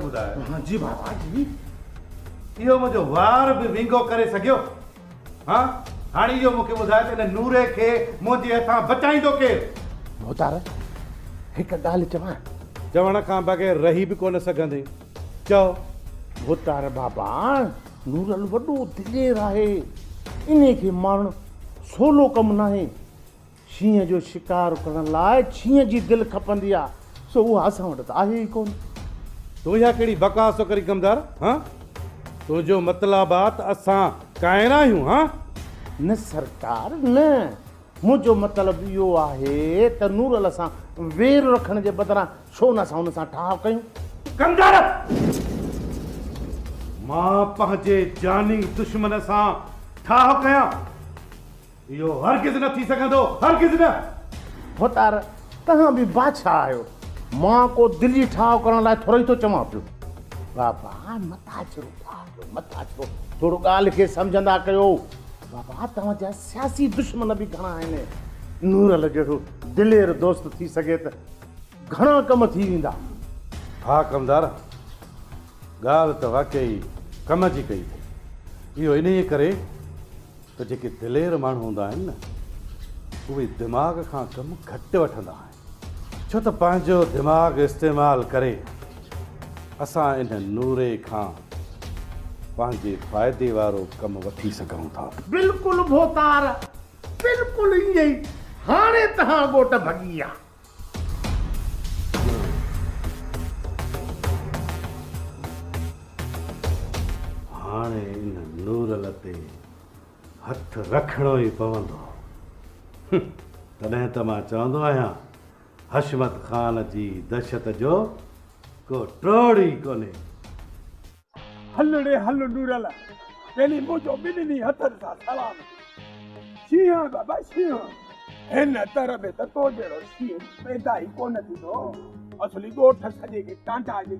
ॿुधाए। हाँ जी बाबा जी। इहो मुंहिंजो वार बि विंगो करे सघियो। हाँ हाणे इहो मूंखे ॿुधाए त हिन नूरे खे मुंहिंजे हथां बचाईंदो केरु? भोतार हिकु ॻाल्हि चवां। चवण खां बग़ैर रही बि कोन सघंदे। चओ। भोतार बाबा नूरल वॾो दिलेर आहे। इन खे माण्हू सोलो कमु न आहे। शींहं जो शिकार करण लाइ शींहं जी दिलि खपंदी आहे। सो उहा असां वटि त आहे ई कोन। तूं इहा कहिड़ी बकास थो करी कमदार? हाँ तुंहिंजो मतिलबु आहे त असां काइर आहियूं? हाँ न सरकार न, मुंहिंजो मतिलबु इहो आहे त नूरल सां वेर रखण जे बदिरां छो न असां हुन सां ठाह कयूं? कमदार मां पंहिंजे जानी दुश्मन सां ठाह कयां? इहो हरगिज़ न थी सघंदो, हरगिज़ न। भोतार तव्हां बि बादशाह आहियो। मां को दिली ठाह करण लाइ थोरो ई थो चवां पियो। बाबा मथा छो थोरो ॻाल्हि खे सम्झंदा कयो। बाबा तव्हांजा सियासी दुश्मन बि घणा आहिनि। नूरल जहिड़ो दिलेर दोस्त थी सघे त घणा कम थी वेंदा। हा कमदार, ॻाल्हि त वाकई कम जी कई। इहो इन करे त जेके दिलेर माण्हू हूंदा आहिनि न, उहे दिमाग़ खां कमु घटि वठंदा आहिनि। छो त पंहिंजो दिमाग़ इस्तेमालु करे असां इन नूरे खां पंहिंजे फ़ाइदे वारो कमु वठी सघूं था। बिल्कुलु भोतार, बिल्कुलु ईअं ई। हाणे तव्हां ॻोठ भॻी आहे। हाणे इन नूरल ते हथ रखिणो ई पवंदो। तॾहिं त मां चवंदो आहियां हशमत ख़ान जी दहशत जो को टोड़ ई कोन्हे। हल रे हल नूरल, पहिरीं मुंहिंजो ॿिन्हिनि हथनि सां सलाम। शींहं बाबा शींहं, हिन तरह में त तो जहिड़ो शींहं पैदा ई कोन थींदो। असली ॻोठ सॼे खे टांटा जे